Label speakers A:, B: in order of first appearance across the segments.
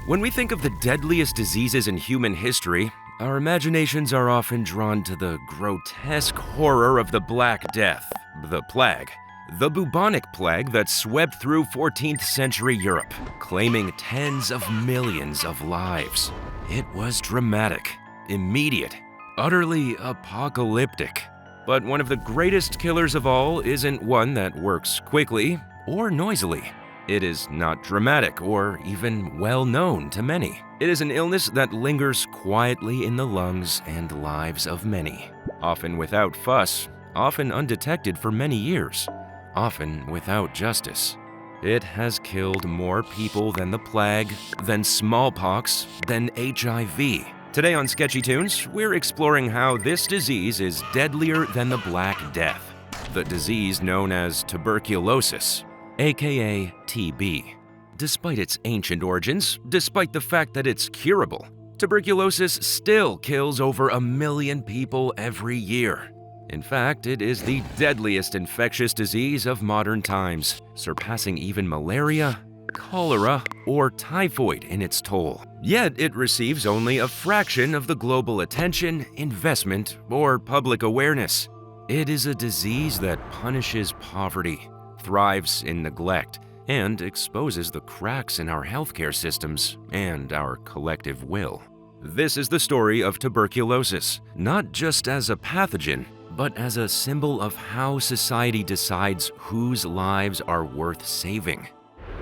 A: When we think of the deadliest diseases in human history, our imaginations are often drawn to the grotesque horror of the Black Death, the plague. The bubonic plague that swept through 14th century Europe, claiming tens of millions of lives. It was dramatic, immediate, utterly apocalyptic. But one of the greatest killers of all isn't one that works quickly or noisily. It is not dramatic or even well known to many. It is an illness that lingers quietly in the lungs and lives of many, often without fuss, often undetected for many years, often without justice. It has killed more people than the plague, than smallpox, than HIV. Today on Sketchy Tunes, we're exploring how this disease is deadlier than the Black Death, the disease known as tuberculosis, aka TB. Despite its ancient origins, despite the fact that it's curable, tuberculosis still kills over 1 million people every year. In fact, it is the deadliest infectious disease of modern times, surpassing even malaria, cholera, or typhoid in its toll. Yet it receives only a fraction of the global attention, investment, or public awareness. It is a disease that punishes poverty, thrives in neglect, and exposes the cracks in our healthcare systems and our collective will. This is the story of tuberculosis, not just as a pathogen, but as a symbol of how society decides whose lives are worth saving.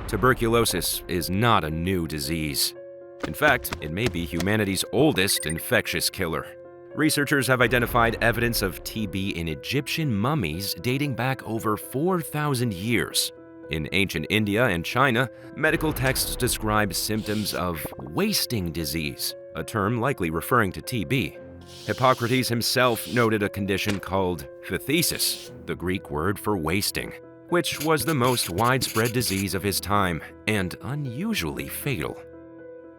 A: Tuberculosis is not a new disease. In fact, it may be humanity's oldest infectious killer. Researchers have identified evidence of TB in Egyptian mummies dating back over 4,000 years. In ancient India and China, medical texts describe symptoms of wasting disease, a term likely referring to TB. Hippocrates himself noted a condition called phthisis, the Greek word for wasting, which was the most widespread disease of his time and unusually fatal.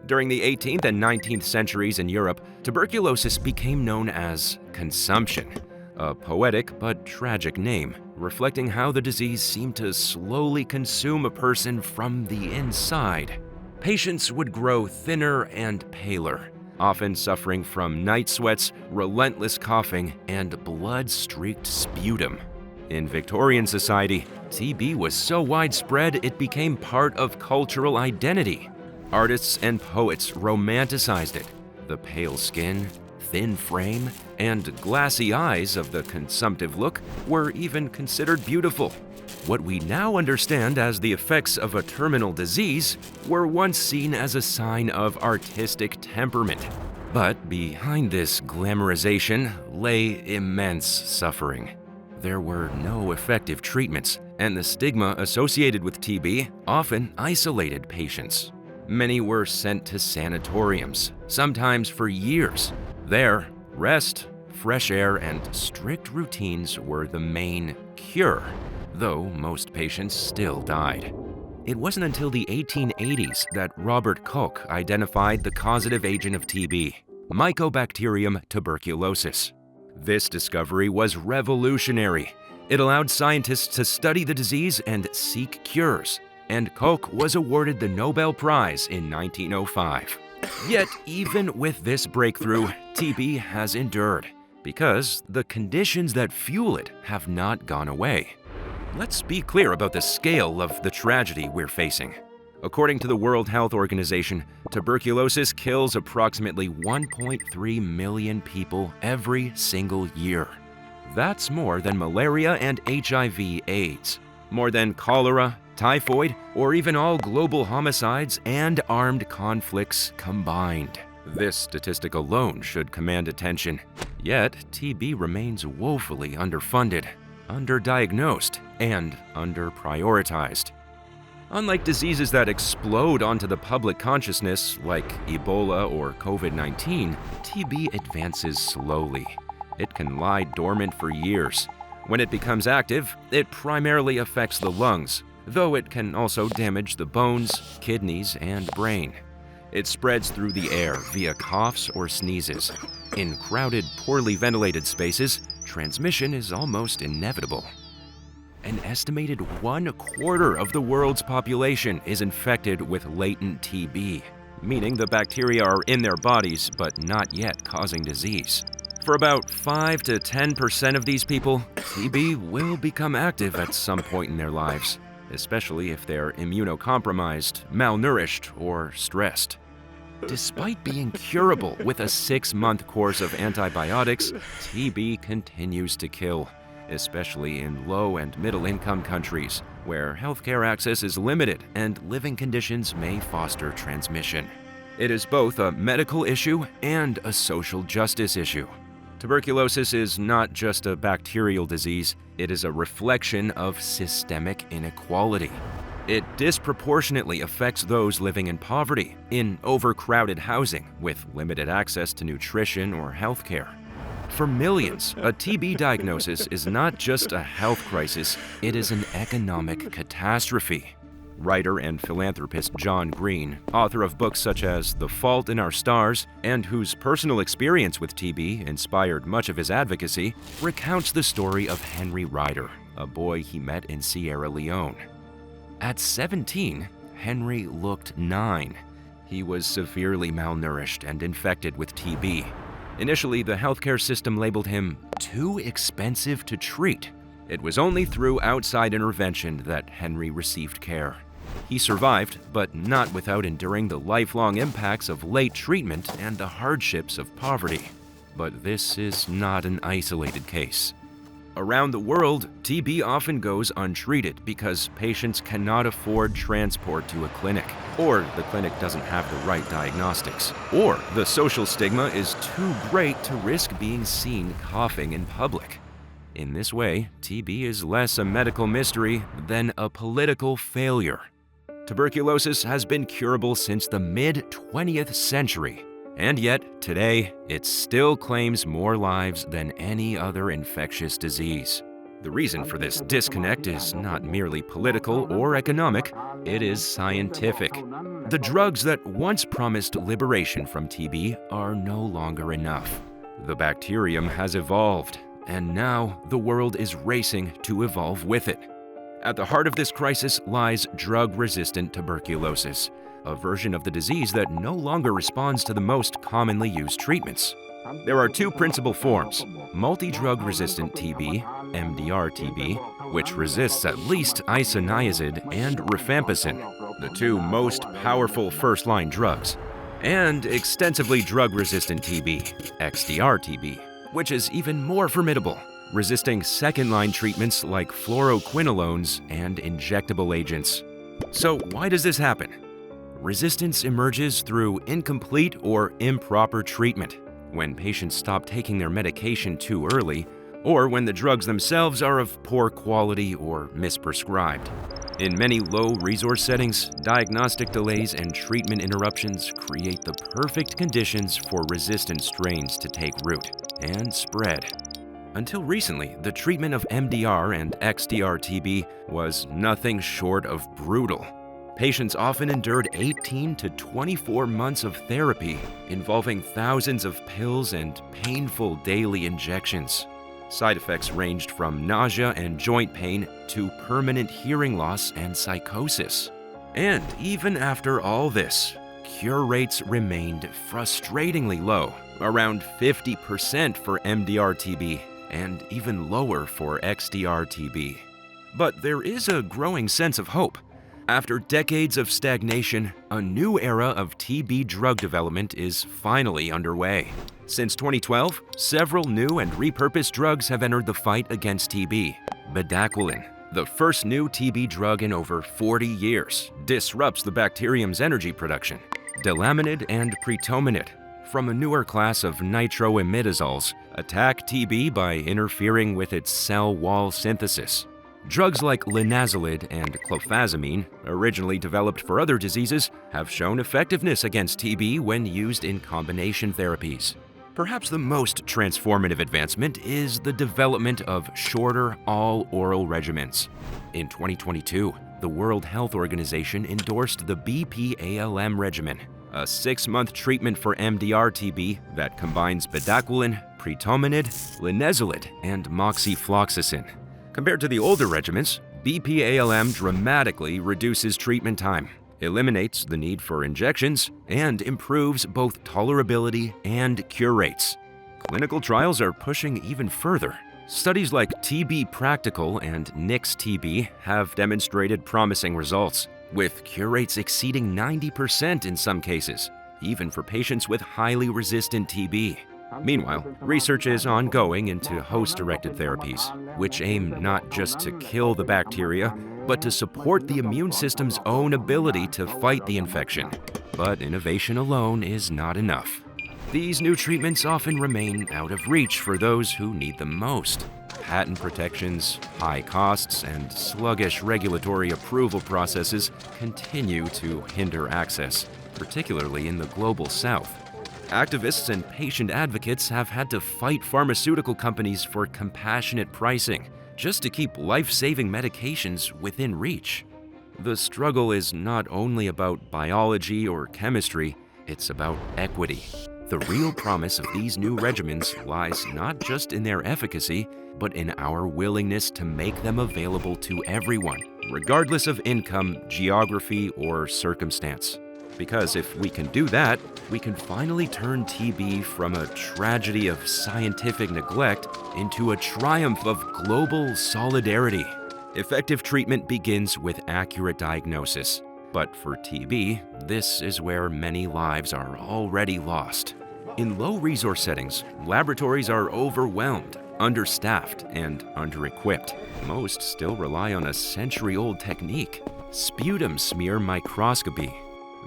A: During the 18th and 19th centuries in Europe, tuberculosis became known as consumption, a poetic but tragic name, reflecting how the disease seemed to slowly consume a person from the inside. Patients would grow thinner and paler, often suffering from night sweats, relentless coughing, and blood-streaked sputum. In Victorian society, TB was so widespread it became part of cultural identity. Artists and poets romanticized it. The pale skin, thin frame, and glassy eyes of the consumptive look were even considered beautiful. What we now understand as the effects of a terminal disease were once seen as a sign of artistic temperament. But behind this glamorization lay immense suffering. There were no effective treatments, and the stigma associated with TB often isolated patients. Many were sent to sanatoriums, sometimes for years. There, rest, fresh air, and strict routines were the main cure, though most patients still died. It wasn't until the 1880s that Robert Koch identified the causative agent of TB, Mycobacterium tuberculosis. This discovery was revolutionary. It allowed scientists to study the disease and seek cures, and Koch was awarded the Nobel Prize in 1905. Yet, even with this breakthrough, TB has endured, because the conditions that fuel it have not gone away. Let's be clear about the scale of the tragedy we're facing. According to the World Health Organization, tuberculosis kills approximately 1.3 million people every single year. That's more than malaria and HIV/AIDS, more than cholera, typhoid, or even all global homicides and armed conflicts combined. This statistic alone should command attention. Yet, TB remains woefully underfunded, underdiagnosed, and underprioritized. Unlike diseases that explode onto the public consciousness, like Ebola or COVID-19, TB advances slowly. It can lie dormant for years. When it becomes active, it primarily affects the lungs, though it can also damage the bones, kidneys, and brain. It spreads through the air via coughs or sneezes. In crowded, poorly ventilated spaces, transmission is almost inevitable. An estimated 1/4 of the world's population is infected with latent TB. meaning the bacteria are in their bodies but not yet causing disease. For about 5 to 10% of these people, TB will become active at some point in their lives, especially if they're immunocompromised, malnourished, or stressed. Despite being curable with a 6-month course of antibiotics, TB continues to kill, especially in low and middle-income countries, where healthcare access is limited and living conditions may foster transmission. It is both a medical issue and a social justice issue. Tuberculosis is not just a bacterial disease, it is a reflection of systemic inequality. It disproportionately affects those living in poverty, in overcrowded housing, with limited access to nutrition or healthcare. For millions, a TB diagnosis is not just a health crisis, it is an economic catastrophe. Writer and philanthropist John Green, author of books such as The Fault in Our Stars, and whose personal experience with TB inspired much of his advocacy, recounts the story of Henry Ryder, a boy he met in Sierra Leone. At 17, Henry looked 9. He was severely malnourished and infected with TB. Initially, the healthcare system labeled him too expensive to treat. It was only through outside intervention that Henry received care. He survived, but not without enduring the lifelong impacts of late treatment and the hardships of poverty. But this is not an isolated case. Around the world, TB often goes untreated because patients cannot afford transport to a clinic, or the clinic doesn't have the right diagnostics, or the social stigma is too great to risk being seen coughing in public. In this way, TB is less a medical mystery than a political failure. Tuberculosis has been curable since the mid-20th century. And yet, today, it still claims more lives than any other infectious disease. The reason for this disconnect is not merely political or economic, it is scientific. The drugs that once promised liberation from TB are no longer enough. The bacterium has evolved, and now the world is racing to evolve with it. At the heart of this crisis lies drug-resistant tuberculosis, a version of the disease that no longer responds to the most commonly used treatments. There are two principal forms: multi-drug-resistant TB, MDR-TB, which resists at least isoniazid and rifampicin, the two most powerful first-line drugs, and extensively drug-resistant TB, XDR-TB, which is even more formidable, resisting second-line treatments like fluoroquinolones and injectable agents. So why does this happen? Resistance emerges through incomplete or improper treatment, when patients stop taking their medication too early, or when the drugs themselves are of poor quality or misprescribed. In many low-resource settings, diagnostic delays and treatment interruptions create the perfect conditions for resistant strains to take root and spread. Until recently, the treatment of MDR and XDR-TB was nothing short of brutal. Patients often endured 18 to 24 months of therapy, involving thousands of pills and painful daily injections. Side effects ranged from nausea and joint pain to permanent hearing loss and psychosis. And even after all this, cure rates remained frustratingly low, around 50% for MDR-TB and even lower for XDR-TB. But there is a growing sense of hope. After decades of stagnation, a new era of TB drug development is finally underway. Since 2012, several new and repurposed drugs have entered the fight against TB. Bedaquiline, the first new TB drug in over 40 years, disrupts the bacterium's energy production. Delaminid and pretominid, from a newer class of nitroimidazoles, attack TB by interfering with its cell wall synthesis. Drugs like linezolid and clofazimine, originally developed for other diseases, have shown effectiveness against TB when used in combination therapies. Perhaps the most transformative advancement is the development of shorter, all-oral regimens. In 2022, the World Health Organization endorsed the BPALM regimen, a 6-month treatment for MDR-TB that combines bedaquiline, pretominid, linezolid, and moxifloxacin. Compared to the older regimens, BPALM dramatically reduces treatment time, eliminates the need for injections, and improves both tolerability and cure rates. Clinical trials are pushing even further. Studies like TB Practical and NICS-TB have demonstrated promising results, with cure rates exceeding 90% in some cases, even for patients with highly resistant TB. Meanwhile, research is ongoing into host-directed therapies, which aim not just to kill the bacteria, but to support the immune system's own ability to fight the infection. But innovation alone is not enough. These new treatments often remain out of reach for those who need them most. Patent protections, high costs, and sluggish regulatory approval processes continue to hinder access, particularly in the global south. Activists and patient advocates have had to fight pharmaceutical companies for compassionate pricing just to keep life-saving medications within reach. The struggle is not only about biology or chemistry, it's about equity. The real promise of these new regimens lies not just in their efficacy, but in our willingness to make them available to everyone, regardless of income, geography, or circumstance. Because if we can do that, we can finally turn TB from a tragedy of scientific neglect into a triumph of global solidarity. Effective treatment begins with accurate diagnosis. But for TB, this is where many lives are already lost. In low-resource settings, laboratories are overwhelmed, understaffed, and under-equipped. Most still rely on a century-old technique, sputum smear microscopy.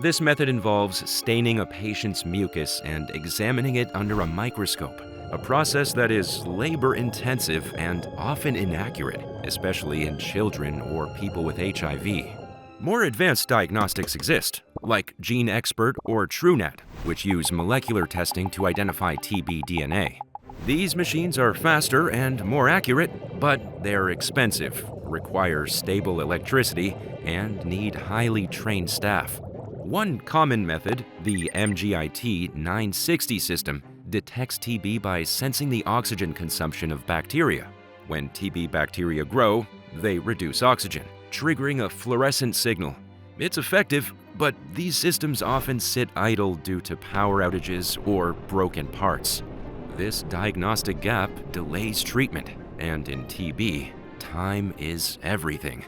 A: This method involves staining a patient's mucus and examining it under a microscope, a process that is labor-intensive and often inaccurate, especially in children or people with HIV. More advanced diagnostics exist, like GeneXpert or TrueNat, which use molecular testing to identify TB DNA. These machines are faster and more accurate, but they're expensive, require stable electricity, and need highly trained staff. One common method, the MGIT 960 system, detects TB by sensing the oxygen consumption of bacteria. When TB bacteria grow, they reduce oxygen, triggering a fluorescent signal. It's effective, but these systems often sit idle due to power outages or broken parts. This diagnostic gap delays treatment, and in TB, time is everything.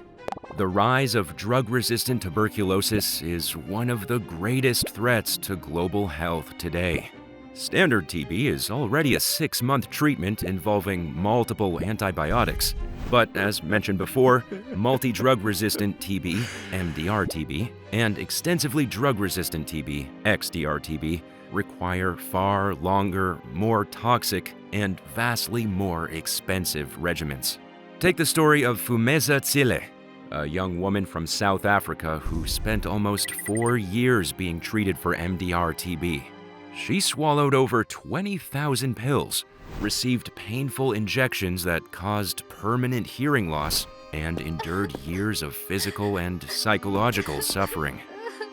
A: The rise of drug-resistant tuberculosis is one of the greatest threats to global health today. Standard TB is already a 6-month treatment involving multiple antibiotics. But as mentioned before, multi-drug-resistant TB, MDR-TB, and extensively drug-resistant TB, XDR-TB, require far longer, more toxic, and vastly more expensive regimens. Take the story of Fumeza Tsile, a young woman from South Africa who spent almost 4 years being treated for MDR-TB. She swallowed over 20,000 pills, received painful injections that caused permanent hearing loss, and endured years of physical and psychological suffering.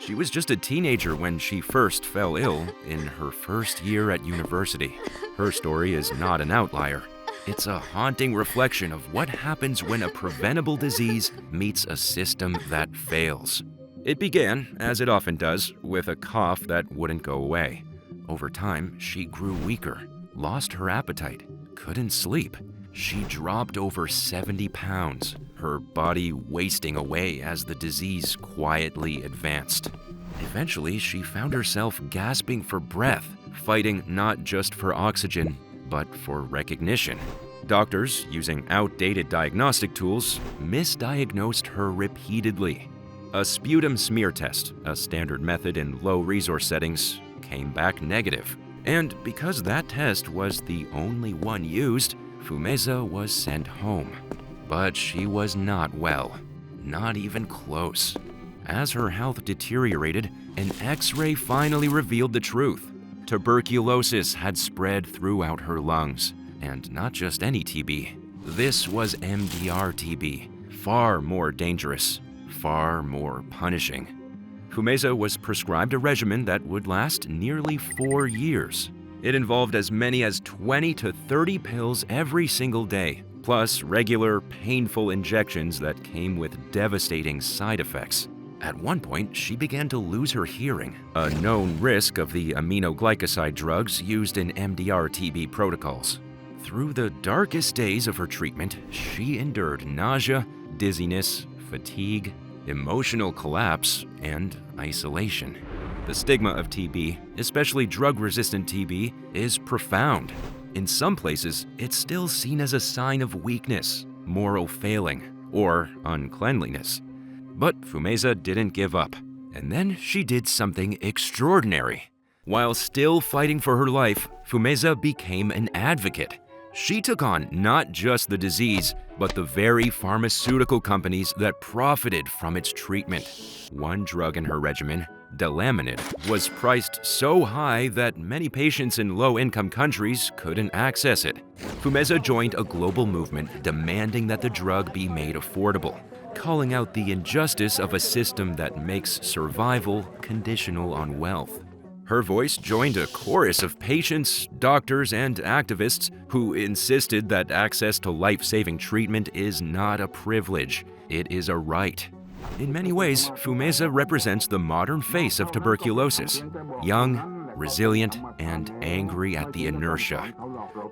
A: She was just a teenager when she first fell ill in her first year at university. Her story is not an outlier. It's a haunting reflection of what happens when a preventable disease meets a system that fails. It began, as it often does, with a cough that wouldn't go away. Over time, she grew weaker, lost her appetite, couldn't sleep. She dropped over 70 pounds, her body wasting away as the disease quietly advanced. Eventually, she found herself gasping for breath, fighting not just for oxygen, but for recognition. Doctors, using outdated diagnostic tools, misdiagnosed her repeatedly. A sputum smear test, a standard method in low-resource settings, came back negative. And because that test was the only one used, Fumeza was sent home. But she was not well, not even close. As her health deteriorated, an X-ray finally revealed the truth. Tuberculosis had spread throughout her lungs, and not just any TB. This was MDR-TB, far more dangerous, far more punishing. Fumeza was prescribed a regimen that would last nearly 4 years. It involved as many as 20 to 30 pills every single day, plus regular, painful injections that came with devastating side effects. At one point, she began to lose her hearing, a known risk of the aminoglycoside drugs used in MDR-TB protocols. Through the darkest days of her treatment, she endured nausea, dizziness, fatigue, emotional collapse, and isolation. The stigma of TB, especially drug-resistant TB, is profound. In some places, it's still seen as a sign of weakness, moral failing, or uncleanliness. But Fumeza didn't give up, and then she did something extraordinary. While still fighting for her life, Fumeza became an advocate. She took on not just the disease, but the very pharmaceutical companies that profited from its treatment. One drug in her regimen, Delamine, was priced so high that many patients in low-income countries couldn't access it. Fumeza joined a global movement demanding that the drug be made affordable, calling out the injustice of a system that makes survival conditional on wealth. Her voice joined a chorus of patients, doctors, and activists who insisted that access to life-saving treatment is not a privilege, it is a right. In many ways, Fumeza represents the modern face of tuberculosis, young, resilient, and angry at the inertia.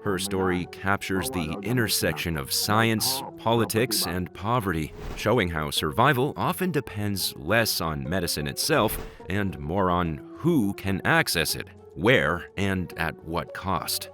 A: Her story captures the intersection of science, politics, and poverty, showing how survival often depends less on medicine itself and more on who can access it, where, and at what cost.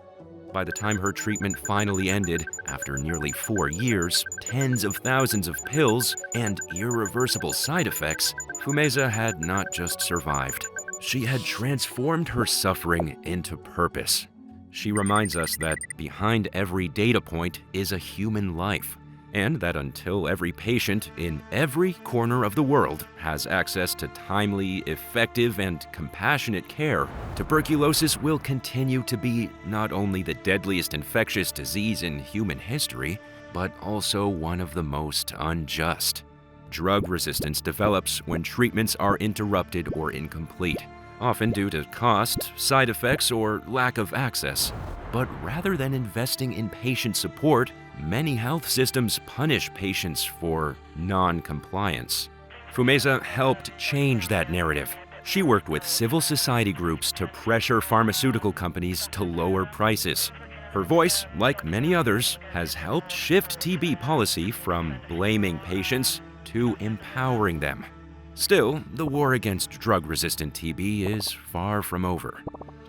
A: By the time her treatment finally ended, after nearly 4 years, tens of thousands of pills, and irreversible side effects, Fumeza had not just survived. She had transformed her suffering into purpose. She reminds us that behind every data point is a human life, and that until every patient in every corner of the world has access to timely, effective, and compassionate care, tuberculosis will continue to be not only the deadliest infectious disease in human history, but also one of the most unjust. Drug resistance develops when treatments are interrupted or incomplete, often due to cost, side effects, or lack of access. But rather than investing in patient support, many health systems punish patients for non-compliance. Fumeza helped change that narrative. She worked with civil society groups to pressure pharmaceutical companies to lower prices. Her voice, like many others, has helped shift TB policy from blaming patients to empowering them. Still, the war against drug-resistant TB is far from over.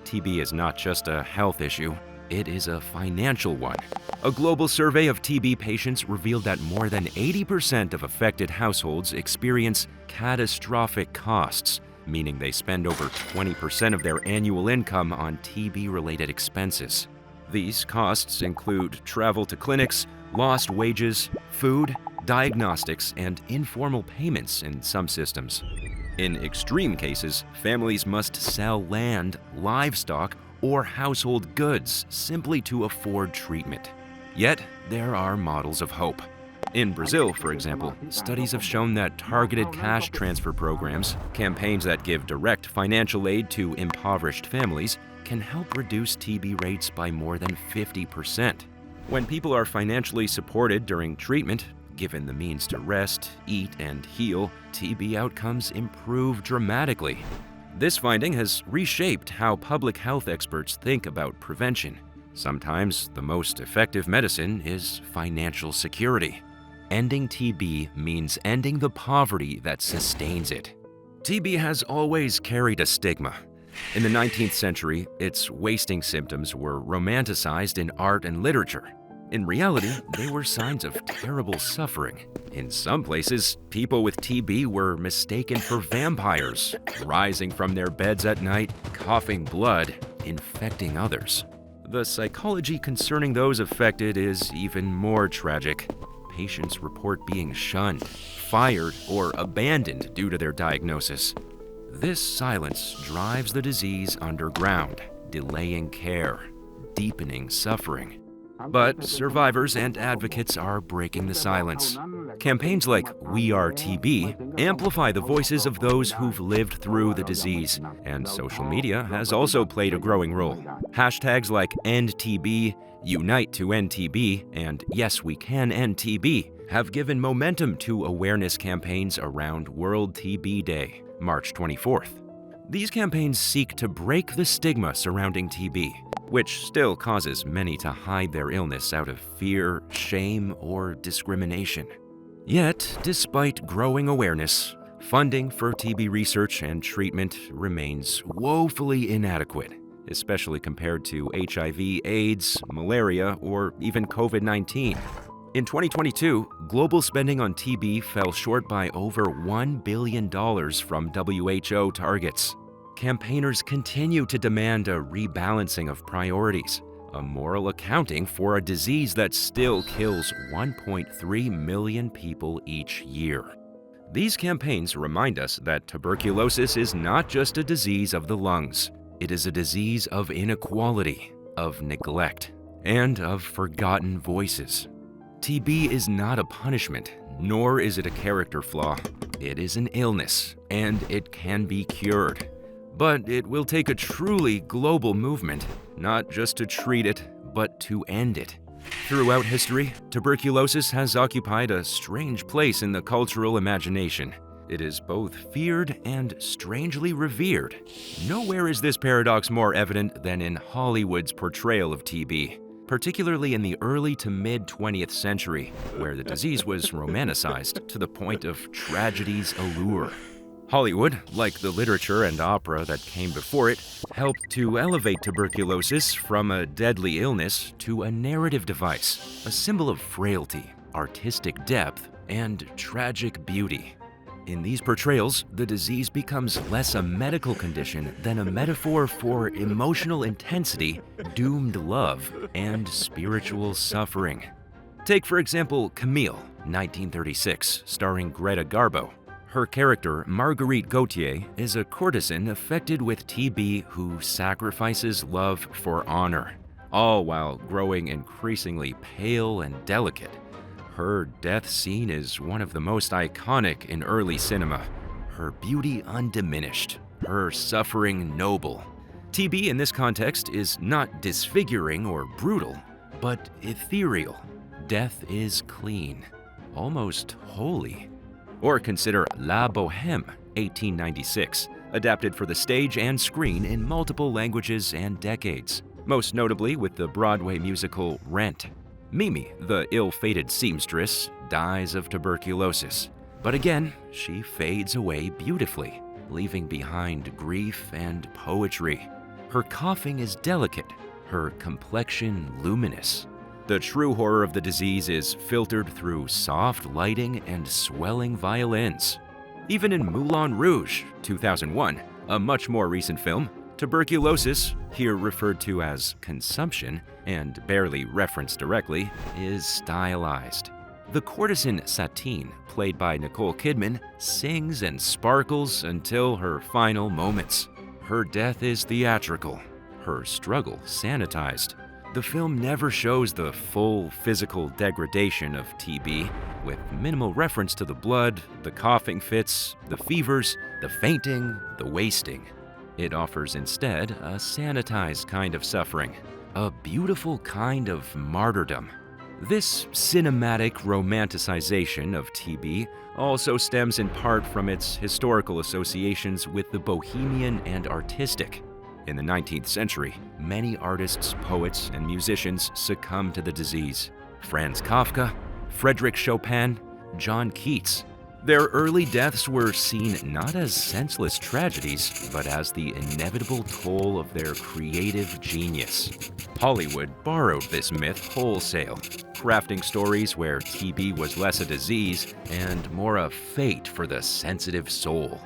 A: TB is not just a health issue, it is a financial one. A global survey of TB patients revealed that more than 80% of affected households experience catastrophic costs, meaning they spend over 20% of their annual income on TB-related expenses. These costs include travel to clinics, lost wages, food, diagnostics, and informal payments in some systems. In extreme cases, families must sell land, livestock, or household goods simply to afford treatment. Yet, there are models of hope. In Brazil, for example, studies have shown that targeted cash transfer programs, campaigns that give direct financial aid to impoverished families, can help reduce TB rates by more than 50%. When people are financially supported during treatment, given the means to rest, eat, and heal, TB outcomes improve dramatically. This finding has reshaped how public health experts think about prevention. Sometimes the most effective medicine is financial security. Ending TB means ending the poverty that sustains it. TB has always carried a stigma. In the 19th century, its wasting symptoms were romanticized in art and literature. In reality, they were signs of terrible suffering. In some places, people with TB were mistaken for vampires, rising from their beds at night, coughing blood, infecting others. The psychology concerning those affected is even more tragic. Patients report being shunned, fired, or abandoned due to their diagnosis. This silence drives the disease underground, delaying care, deepening suffering. But survivors and advocates are breaking the silence. Campaigns like We Are TB amplify the voices of those who've lived through the disease, and social media has also played a growing role. Hashtags like End TB, Unite to End TB, and Yes We Can End TB have given momentum to awareness campaigns around World TB Day, March 24th. These campaigns seek to break the stigma surrounding TB, which still causes many to hide their illness out of fear, shame, or discrimination. Yet, despite growing awareness, funding for TB research and treatment remains woefully inadequate, especially compared to HIV, AIDS, malaria, or even COVID-19. In 2022, global spending on TB fell short by over $1 billion from WHO targets. Campaigners continue to demand a rebalancing of priorities, a moral accounting for a disease that still kills 1.3 million people each year. These campaigns remind us that tuberculosis is not just a disease of the lungs. It is a disease of inequality, of neglect, and of forgotten voices. TB is not a punishment, nor is it a character flaw. It is an illness, and it can be cured. But it will take a truly global movement, not just to treat it, but to end it. Throughout history, tuberculosis has occupied a strange place in the cultural imagination. It is both feared and strangely revered. Nowhere is this paradox more evident than in Hollywood's portrayal of TB, particularly in the early to mid-20th century, where the disease was romanticized to the point of tragedy's allure. Hollywood, like the literature and opera that came before it, helped to elevate tuberculosis from a deadly illness to a narrative device, a symbol of frailty, artistic depth, and tragic beauty. In these portrayals, the disease becomes less a medical condition than a metaphor for emotional intensity, doomed love, and spiritual suffering. Take, for example, Camille, 1936, starring Greta Garbo. Her character, Marguerite Gautier, is a courtesan affected with TB who sacrifices love for honor, all while growing increasingly pale and delicate. Her death scene is one of the most iconic in early cinema, her beauty undiminished, her suffering noble. TB in this context is not disfiguring or brutal, but ethereal. Death is clean, almost holy. Or consider La Bohème, 1896, adapted for the stage and screen in multiple languages and decades, most notably with the Broadway musical Rent. Mimi, the ill-fated seamstress, dies of tuberculosis. But again, she fades away beautifully, leaving behind grief and poetry. Her coughing is delicate, her complexion luminous. The true horror of the disease is filtered through soft lighting and swelling violins. Even in Moulin Rouge, 2001, a much more recent film, tuberculosis, here referred to as consumption and barely referenced directly, is stylized. The courtesan Satine, played by Nicole Kidman, sings and sparkles until her final moments. Her death is theatrical, her struggle sanitized. The film never shows the full physical degradation of TB, with minimal reference to the blood, the coughing fits, the fevers, the fainting, the wasting. It offers instead a sanitized kind of suffering, a beautiful kind of martyrdom. This cinematic romanticization of TB also stems in part from its historical associations with the bohemian and artistic. In the 19th century, many artists, poets, and musicians succumbed to the disease. Franz Kafka, Frédéric Chopin, John Keats. Their early deaths were seen not as senseless tragedies, but as the inevitable toll of their creative genius. Hollywood borrowed this myth wholesale, crafting stories where TB was less a disease and more a fate for the sensitive soul.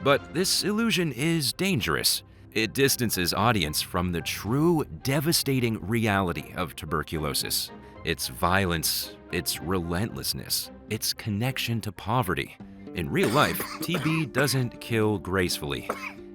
A: But this illusion is dangerous. It distances audience from the true, devastating reality of tuberculosis. Its violence, its relentlessness, its connection to poverty. In real life, TB doesn't kill gracefully.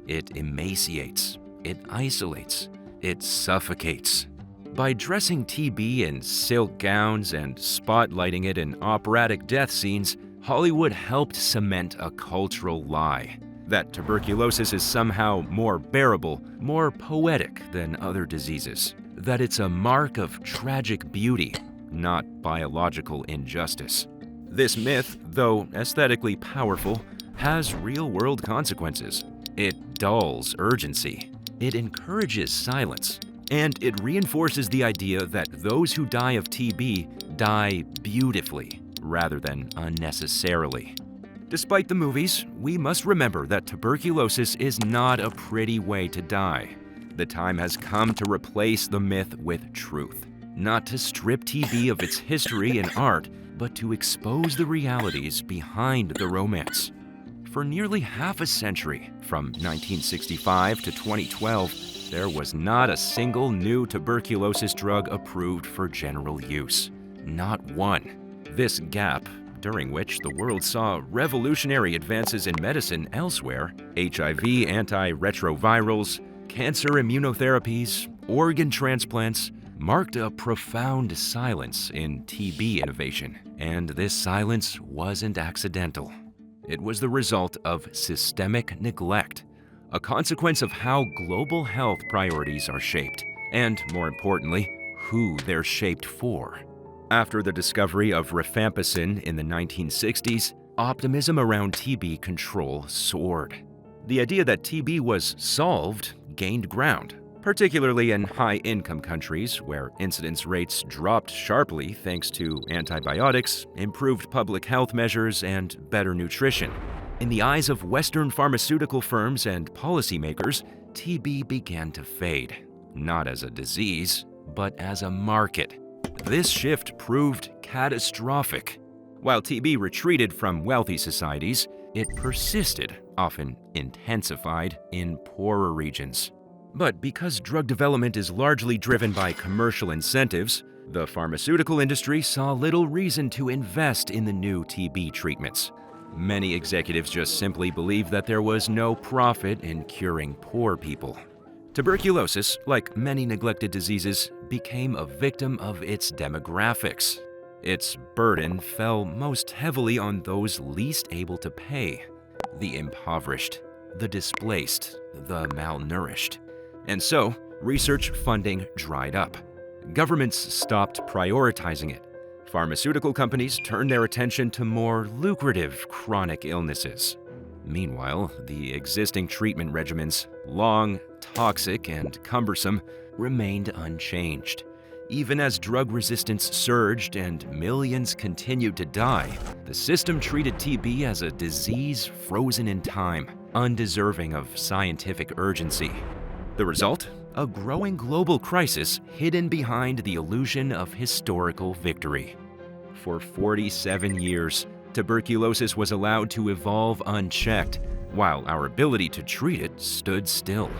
A: It emaciates, it isolates, it suffocates. By dressing TB in silk gowns and spotlighting it in operatic death scenes, Hollywood helped cement a cultural lie that tuberculosis is somehow more bearable, more poetic than other diseases, that it's a mark of tragic beauty, not biological injustice. This myth, though aesthetically powerful, has real-world consequences. It dulls urgency, it encourages silence, and it reinforces the idea that those who die of TB die beautifully rather than unnecessarily. Despite the movies, we must remember that tuberculosis is not a pretty way to die. The time has come to replace the myth with truth, not to strip TB of its history and art, but to expose the realities behind the romance. For nearly half a century, from 1965 to 2012, there was not a single new tuberculosis drug approved for general use. Not one. This gap, during which the world saw revolutionary advances in medicine elsewhere, HIV antiretrovirals, cancer immunotherapies, organ transplants, marked a profound silence in TB innovation. And this silence wasn't accidental. It was the result of systemic neglect, a consequence of how global health priorities are shaped, and more importantly, who they're shaped for. After the discovery of rifampicin in the 1960s, optimism around TB control soared. The idea that TB was solved gained ground, particularly in high-income countries where incidence rates dropped sharply thanks to antibiotics, improved public health measures, and better nutrition. In the eyes of Western pharmaceutical firms and policymakers, TB began to fade, not as a disease, but as a market. This shift proved catastrophic. While TB retreated from wealthy societies, it persisted, often intensified, in poorer regions. But because drug development is largely driven by commercial incentives, the pharmaceutical industry saw little reason to invest in the new TB treatments. Many executives just simply believed that there was no profit in curing poor people. Tuberculosis, like many neglected diseases, became a victim of its demographics. Its burden fell most heavily on those least able to pay: the impoverished, the displaced, the malnourished. And so, research funding dried up. Governments stopped prioritizing it. Pharmaceutical companies turned their attention to more lucrative chronic illnesses. Meanwhile, the existing treatment regimens, long, toxic, and cumbersome, remained unchanged. Even as drug resistance surged and millions continued to die, the system treated TB as a disease frozen in time, undeserving of scientific urgency. The result? A growing global crisis hidden behind the illusion of historical victory. For 47 years, tuberculosis was allowed to evolve unchecked, while our ability to treat it stood still.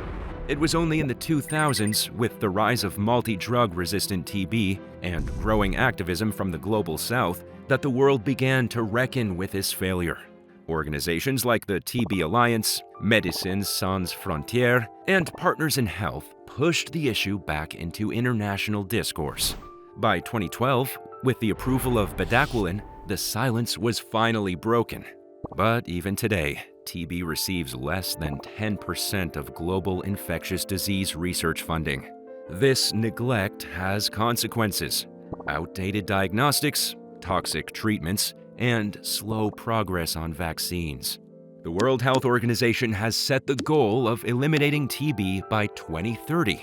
A: It was only in the 2000s, with the rise of multi-drug-resistant TB and growing activism from the global south, that the world began to reckon with this failure. Organizations like the TB Alliance, Médecins Sans Frontières, and Partners in Health pushed the issue back into international discourse. By 2012, with the approval of bedaquiline, the silence was finally broken. But even today, TB receives less than 10% of global infectious disease research funding. This neglect has consequences: outdated diagnostics, toxic treatments, and slow progress on vaccines. The World Health Organization has set the goal of eliminating TB by 2030.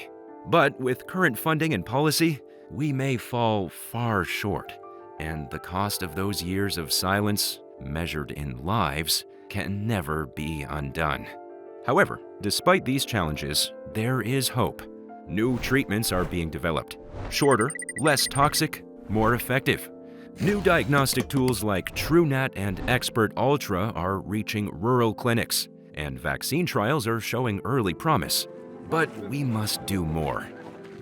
A: But with current funding and policy, we may fall far short, and the cost of those years of silence, measured in lives, can never be undone. However, despite these challenges, there is hope. New treatments are being developed: shorter, less toxic, more effective. New diagnostic tools like TrueNat and Expert Ultra are reaching rural clinics, and vaccine trials are showing early promise. But we must do more.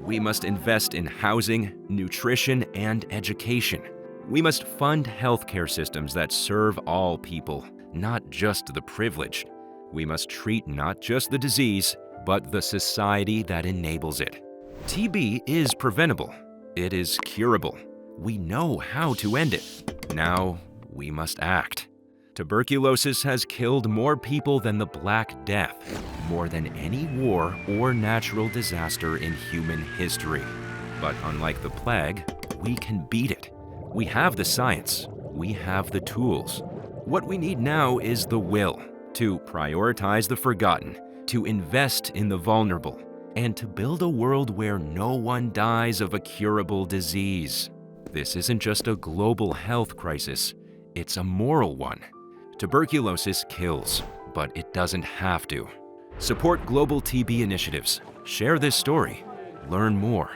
A: We must invest in housing, nutrition, and education. We must fund healthcare systems that serve all people, not just the privileged. We must treat not just the disease, but the society that enables it. TB is preventable. It is curable. We know how to end it. Now we must act. Tuberculosis has killed more people than the Black Death, more than any war or natural disaster in human history. But unlike the plague, we can beat it. We have the science. We have the tools. What we need now is the will to prioritize the forgotten, to invest in the vulnerable, and to build a world where no one dies of a curable disease. This isn't just a global health crisis, it's a moral one. Tuberculosis kills, but it doesn't have to. Support global TB initiatives. Share this story. Learn more.